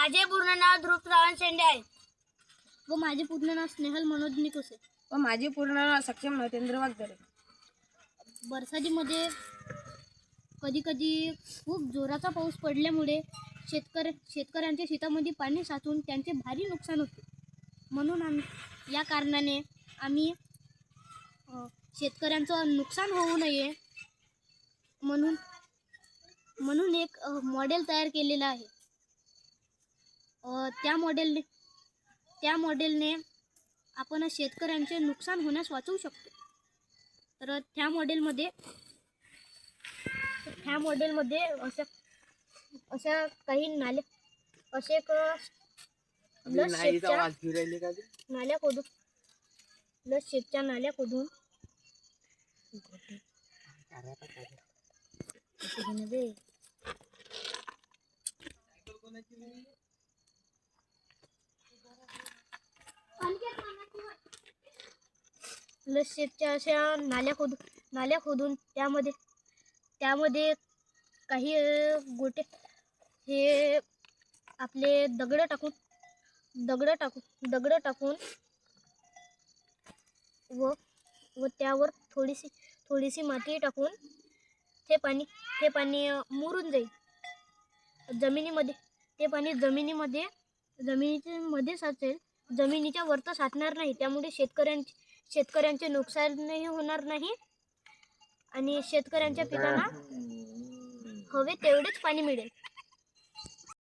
माझे पूर्ण नाव ध्रुव श्रावण शेंडे आहे व माझे पूर्ण नाव स्नेहल मनोज निकोसे व माझे पूर्ण नाव सक्षम महेंद्र वागदरे. बरसातीमध्ये कधी कधी खूप जोराचा पाऊस पडल्यामुळे शेतकऱ्यांच्या शेतामध्ये पाणी साचून त्यांचे भारी नुकसान होते. म्हणून या कारणाने आम्ही शेतकऱ्यांचं नुकसान होऊ नये म्हणून एक मॉडेल तयार केलेलं आहे. त्या मॉडेलने आपण शेतकऱ्यांचे नुकसान होण्यास वाचवू शकतो. तर त्या मॉडेलमध्ये अशा काही नाल्या असे एक शेतच्या नाल्या खोदून शेतच्या अशा नाल्या खोदून त्यामध्ये काही गोटे हे आपले दगड टाकून व त्यावर थोडीशी माती टाकून ते पाणी मुरून जाईल जमिनीमध्ये. ते पाणी जमिनीमध्ये साचेल, जमिनीच्या वरती साचणार नाही. त्यामुळे शेतकऱ्यांचे नुकसानही होणार नाही आणि शेतकऱ्यांच्या पिकांना हवे तेवढेच पाणी मिळेल.